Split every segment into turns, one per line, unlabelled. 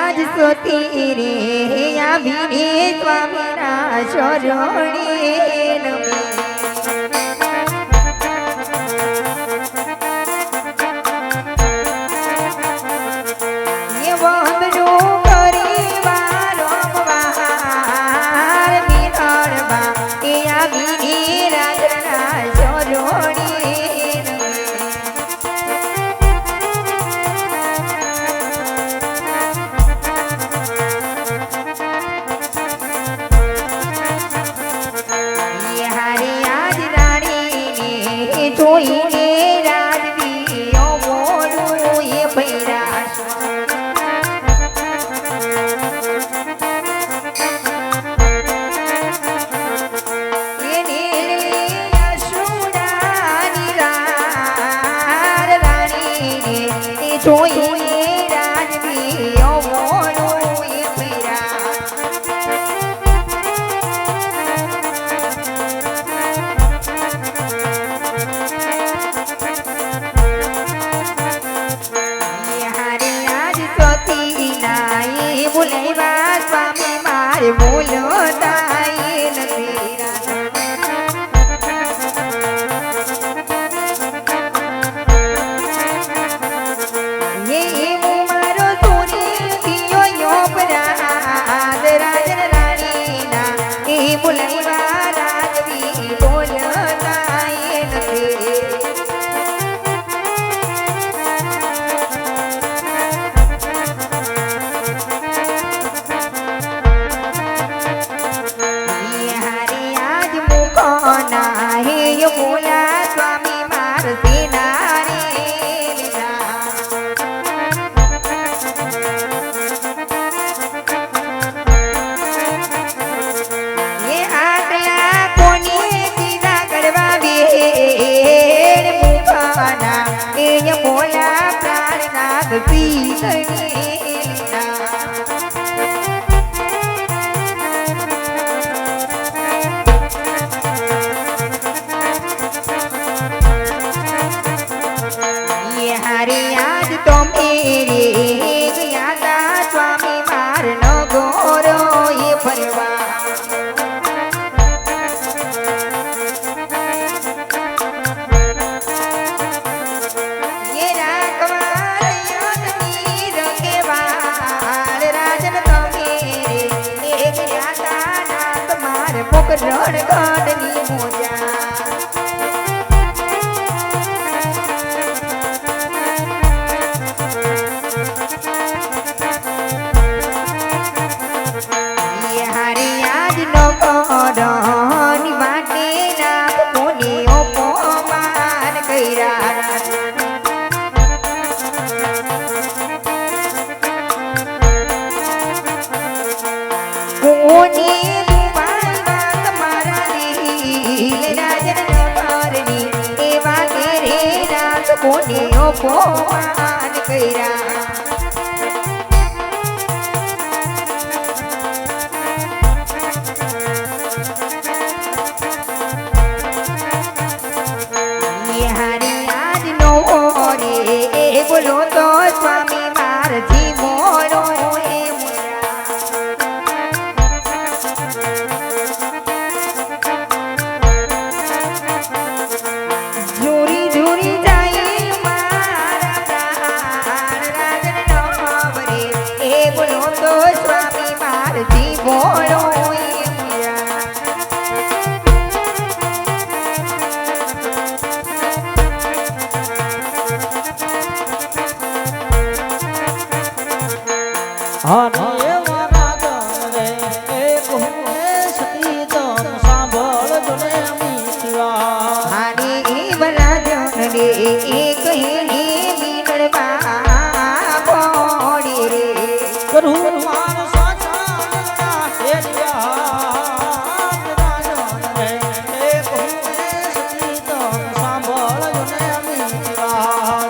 આજ સોતી રે આવીને સ્વામીના શરણે નમી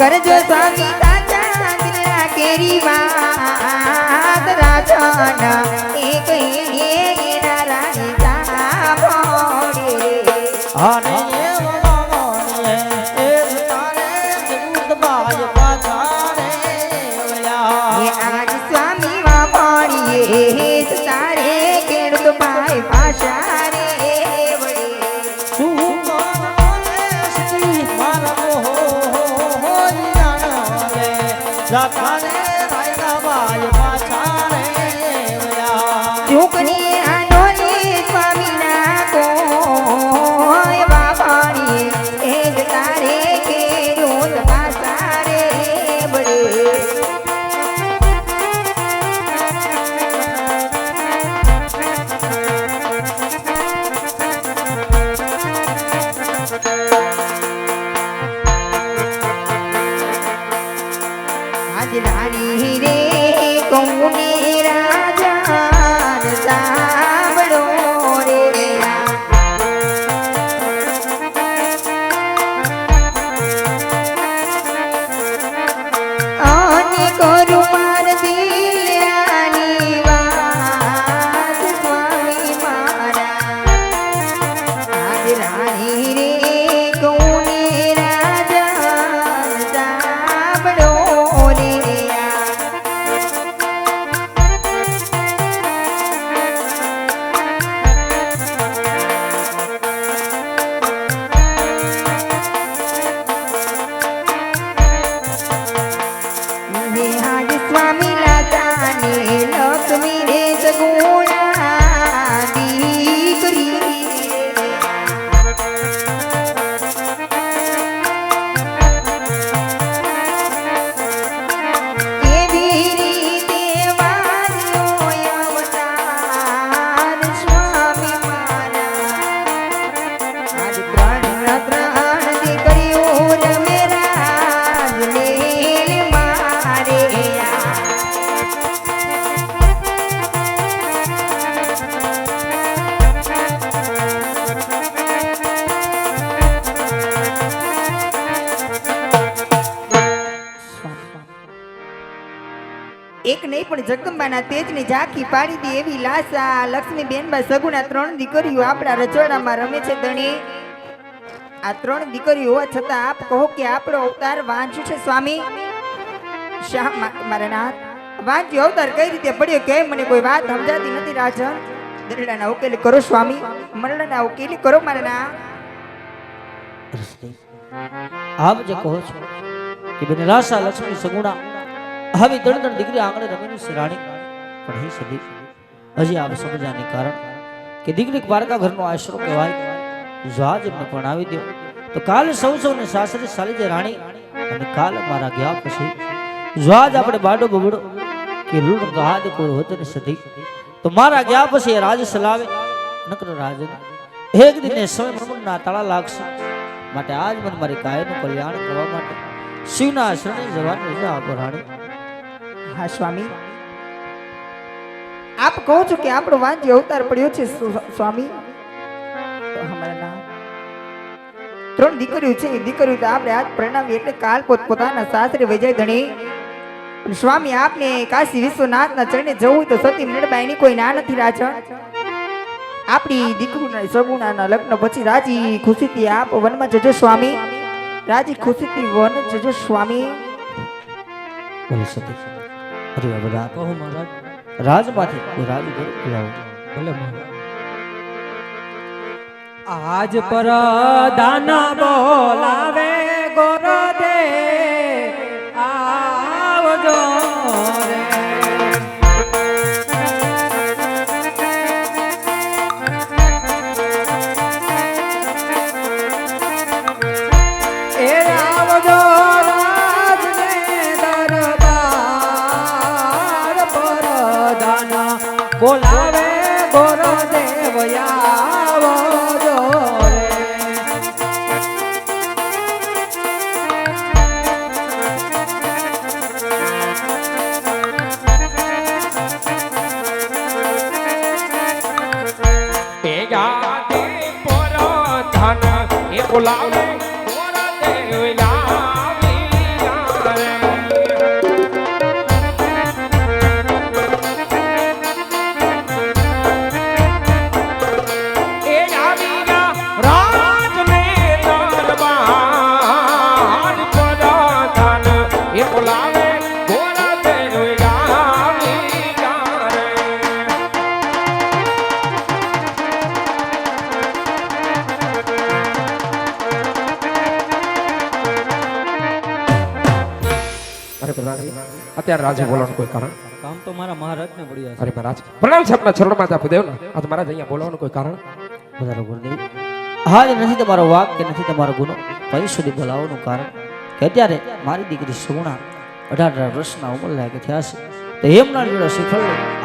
કરજો સ્વામી તાજા દિલના કેરી વાત રાજના એક એના રાણી સાંભળે
અને એ તારે જગુદ બાય પાછારે
આજ સ્વામી માં
લખાને રાયના ભાઈ પાછા રે
ચૂકની આનોની સ્વામીના કોઈ બાબાની એ જ તારે કેરું તપાસા રે બળે આજ રાણી રે કૌને રાજા સાંભળો રે અને કરું માર દિલની વાત સ્વામી મારા આજ રાણી રે કૌને રાજા સાંભળો રે આજ સ્વામી લાતાને લક્ષ્મી રે સગુણા દીકરી કેવી રીતે વાળ્યો અવતાર સ્વામી મારા આજ ત્રણ દીકરીઓ રમે રાજ મેલ મારે એક નહીં પણ જગદંબાના તેજની ઝાંખી પાડી દે એવી લાસા લક્ષ્મીબેનબા સગુણા ત્રણ દીકરીઓ આપણા રચોડામાં રમે છે ધણી આ ત્રણ દીકરીઓ હોવા છતાં આપ કહો કે આપણો અવતાર વાંચ્યો છે સ્વામી શા મારા નાથ વાંચ્યો અવતાર કઈ રીતે પડ્યો કે મને કોઈ વાત સમજાતી નથી રાજન દરડાના ઉકેલ કરો સ્વામી મરડાના ઉકેલ કરો મારા નાથ
આપ જે કહો છો કે બેન લાસા લક્ષ્મી સગુણા આવી ત્રણ દીકરી આંગણે રમેલી છે રાણી પણ હે સદી હજી આપ સમજાને કારણ કે દીકરી દ્વારકા ઘરનો આશરો કહેવાય જો આજ એમને પરણાવી દો તો કાલે સૌને સાસરે ચાલી જાય રાણી અને કાલ મારા ગયા પછી જો આજ આપણે બાડો બબડો કે રૂડ ગાદ કોઈ હોત ને સદી તો મારા ગયા પછી એ રાજ સલાવે નકર રાજન એક દિને સમય મનના તાળા લાગશે માટે આજ મને મારી કાયનું કલ્યાણ કરવા માટે શિવના શરણે જવાની રજા આપો રાણી
હા સ્વામી આપ કહો છો કે આપણો વાંચ્ય અવતાર પડ્યો છે સ્વામી તો અમારા નામ ત્રણ દીકરીઓ છે એ દીકરીઓ તો આપણે આજ પરણાવી એટલે કાલ પોતાના સાસરે વૈજાય ધણી સ્વામી આપને કાશી વિશ્વનાથના ચરણે જવું તો સતી મૃણબાઈની કોઈ ના નથી રાજન આપણી દીકરીના સગુણાના લગ્ન પછી રાજી ખુશીથી આપ વનમાં જજો સ્વામી રાજી ખુશીથી વન જજો સ્વામી
બોલે સતી અરે બધા કહો મહારાજ રાજમાંથી કોઈ રાજ ઘર લાવો બોલે મહારાજ
આજ પર દાના બોલાવે ગોરદે આવજો રે એ આવજો રાજને દરબાર પર દાના બોલાવે ગોરદેવ આવજો રે
બોલાવે અત્યારે રાજે બોલવાનું કોઈ કારણ?
કામ તો મારા મહારાજને પડ્યા છે.
અરે મહારાજ પ્રણામ છે આપના ચરણમાં આપી દેવ ને. આજ મહારાજ અહીંયા બોલવાનું કોઈ કારણ?
વધારો ગુરુદેવ હાજ નથી તમારો વાક કે નથી તમારો ગુનો પછી સુધી બોલાવવાનું કારણ કે અત્યારે મારી દીકરી સુગુણા 18 વર્ષના ઉંમર લાયક થયા છે તો એમના જોડે શીખળ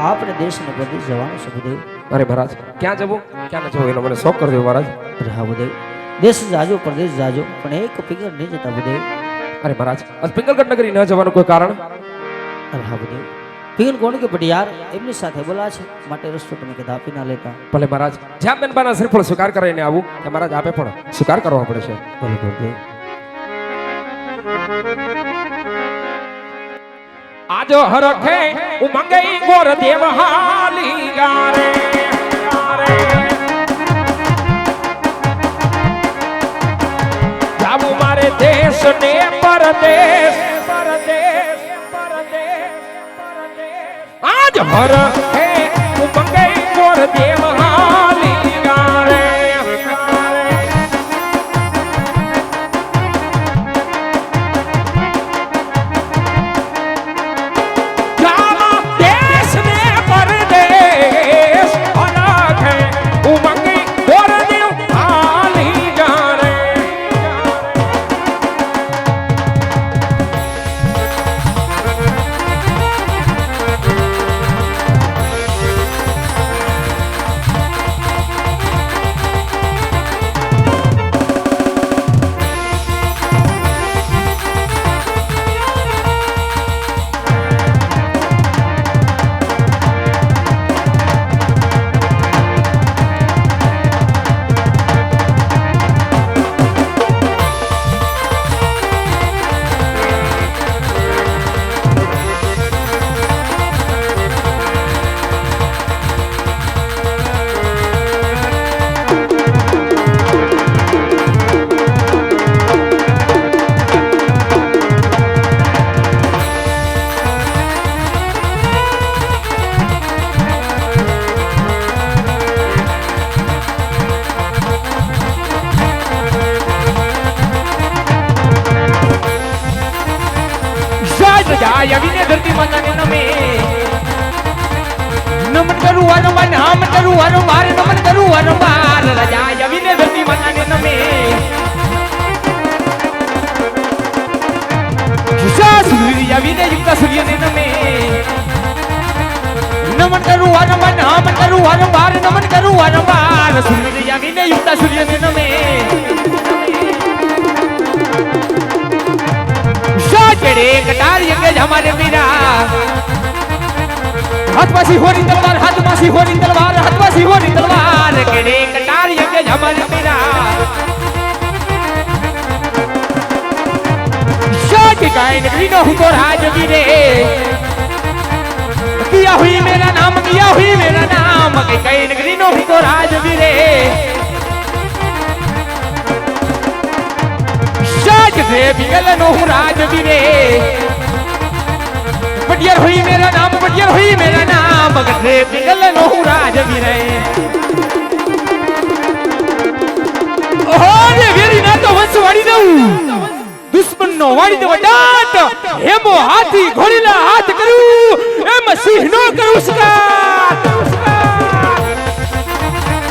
આપણે દેશને બધી જવાનું છે ગુરુદેવ.
અરે મહારાજ ક્યાં જવું ક્યાં ન જવું એનો મને શોખ કરી દેવો મહારાજ.
અરે હા ગુરુદેવ દેશ જાજો પ્રદેશ જાજો પણ એક ફિગર નહીં જતા ગુરુદેવ.
અરે મહારાજ આજ પિંગલગઢ નગરી ન જવાનું કોઈ કારણ?
અરે હા ગુરુદેવ ફિગર કોણ કે પટિયાર એમની સાથે બોલા છે માટે રસ્તો તમે કદા આપી ના લેતા.
ભલે મહારાજ જ્યાં બેનબાના શ્રીફળ સ્વીકાર કરીને આવું કે મહારાજ આપે પણ સ્વીકાર કરવા પડે છે.
ભલે ગુરુદેવ.
આજો હરખે ઉમંગે ગોર દેવ હાલી ગારે જાવું મારે દેશ ને પરદેશ પરદેશ પરદેશ આજ હરખે ઉમંગે ગોર દેવ હાલી ગારે
આવીને ધરતી માતાને નમે નમન કરું વારંવાર નામ કરું વારંવાર નમન કરું વારંવાર રાજા આવીને ધરતી માતાને નમે સૂર્ય આવીને યુક્ત સૂર્યને નમે નમન કરું વારંવાર નામ કરું વારંવાર નમન કરું વારંવાર સૂર્ય આવીને યુક્ત સૂર્યને નમે चढ़े कटार यज्ञ हमारे मीरा हाथ पासी होरी तलवार हाथ पासी होरी तलवार हाथ पासी होरी तलवार केड़े कटार यज्ञ हमारे मीरा शादी गाय नगरी नो हुको राजवीरे किया हुई मेरा नाम कई नगरी नो हुको राजवीरे से बिगल नो राजवीरे बढ़िया हुई मेरा नाम गठे बिगल नो राजवीरे ओहो रे वेरी ना तो वंश वाड़ी दऊ दुश्मन नो वाड़ी दो डाट हेमो हाथी घोड़ी